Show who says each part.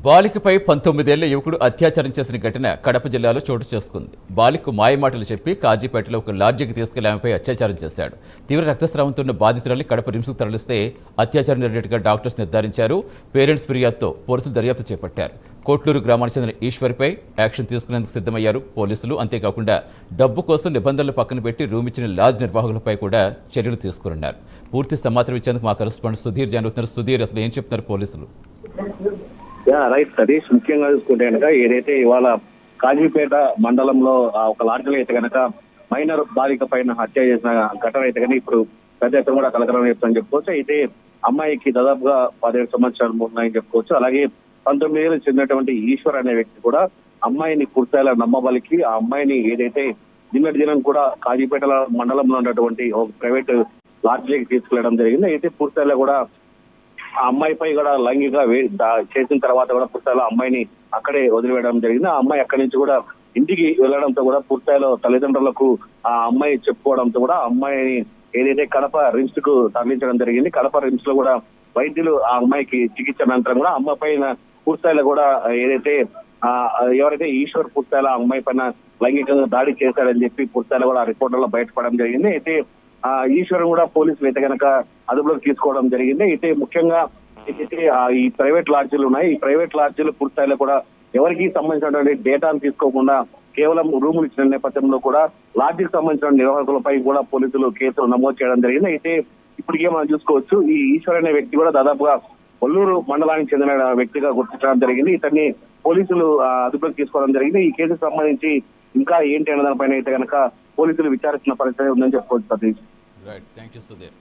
Speaker 1: బాలికపై 19 ఏళ్ల యువకుడు అత్యాచారం చేసిన ఘటన కడప జిల్లాలో చోటు చేసుకుంది. బాలికకు మాయమాటలు చెప్పి కాజీపేటలో ఒక లాడ్జికి తీసుకెళ్లి ఆమెపై అత్యాచారం చేశాడు. తీవ్ర రక్తస్రావంతో ఉన్న బాధితురాలిని కడప రిమ్స్కు తరలిస్తే అత్యాచారం జరిగినట్టుగా డాక్టర్స్ నిర్ధారించారు. పేరెంట్స్ ఫిర్యాదుతో పోలీసులు దర్యాప్తు చేపట్టారు. కోట్లూరు గ్రామానికి చెందిన ఈశ్వర్పై యాక్షన్ తీసుకునేందుకు సిద్ధమయ్యారు పోలీసులు. అంతేకాకుండా డబ్బు కోసం నిబంధనలు పక్కన పెట్టి రూమ్ ఇచ్చిన లాడ్జ్ నిర్వాహకులపై కూడా చర్యలు తీసుకున్నారు. పూర్తి సమాచారం ఇచ్చేందుకు మా కరెస్పాండెంట్ సుధీర్ జాయిన్ అవుతున్నారు. సుధీర్, అసలు ఏం చెప్తున్నారు పోలీసులు?
Speaker 2: రైట్ సతీష్, ముఖ్యంగా చూసుకుంటే కనుక ఏదైతే ఇవాళ కాజీపేట మండలంలో ఒక లాడ్జిలో అయితే కనుక మైనర్ బాలిక పైన హత్య చేసిన ఘటన అయితే కనుక ఇప్పుడు పెద్ద ఎత్తున కూడా కలకలం చెప్తామని చెప్పుకోవచ్చు. అయితే అమ్మాయికి దాదాపుగా 17 సంవత్సరాలు ఉన్నాయని చెప్పుకోవచ్చు. అలాగే 19 ఏళ్ళు చెందినటువంటి ఈశ్వర్ అనే వ్యక్తి కూడా అమ్మాయిని పూర్తిగా నమ్మబలికి ఆ అమ్మాయిని ఏదైతే నిన్నటి దినం కూడా కాజీపేట మండలంలో ఉన్నటువంటి ఒక ప్రైవేట్ లాడ్జికి తీసుకెళ్లడం జరిగింది. అయితే పూర్తిగా కూడా ఆ అమ్మాయిపై కూడా లైంగిక చేసిన తర్వాత కూడా పూర్తిలో అమ్మాయిని అక్కడే వదిలివేయడం జరిగింది. ఆ అమ్మాయి అక్కడి నుంచి కూడా ఇంటికి వెళ్లడంతో కూడా పూర్తిలో తల్లిదండ్రులకు ఆ అమ్మాయి చెప్పుకోవడంతో కూడా ఆ అమ్మాయిని ఏదైతే కడప రిమ్స్ కు తరలించడం జరిగింది. కడప రిమ్స్ లో కూడా వైద్యులు ఆ అమ్మాయికి చికిత్స అనంతరం కూడా అమ్మాయి పైన పూర్తిలో కూడా ఏదైతే ఎవరైతే ఈశ్వర్ పూర్తిలో ఆ అమ్మాయి పైన లైంగికంగా దాడి చేశాడని చెప్పి పూర్తిలో కూడా రిపోర్టుల్లో బయటపడడం జరిగింది. అయితే ఈశ్వరం కూడా పోలీసులు అయితే కనుక అదుపులోకి తీసుకోవడం జరిగింది. అయితే ముఖ్యంగా అయితే ఈ ప్రైవేట్ లాడ్జీలు ఉన్నాయి. ఈ ప్రైవేట్ లాడ్జీలు పూర్తిస్థాయిలో కూడా ఎవరికి సంబంధించినటువంటి డేటాను తీసుకోకుండా కేవలం రూములు ఇచ్చిన నేపథ్యంలో కూడా లాడ్జీకి సంబంధించిన నిర్వాహకులపై కూడా పోలీసులు కేసులు నమోదు చేయడం జరిగింది. అయితే ఇప్పటికే మనం చూసుకోవచ్చు, ఈ ఈశ్వర్ అనే వ్యక్తి కూడా దాదాపుగా కొల్లూరు మండలానికి చెందిన వ్యక్తిగా గుర్తించడం జరిగింది. ఇతన్ని పోలీసులు అదుపులోకి తీసుకోవడం జరిగింది. ఈ కేసుకు సంబంధించి ఇంకా ఏంటి అనే దానిపైన అయితే కనుక పోలీసులు విచారిస్తున్న పరిస్థితి ఉందని చెప్పుకోవచ్చు Satish.
Speaker 1: Right, thank you Sudheer.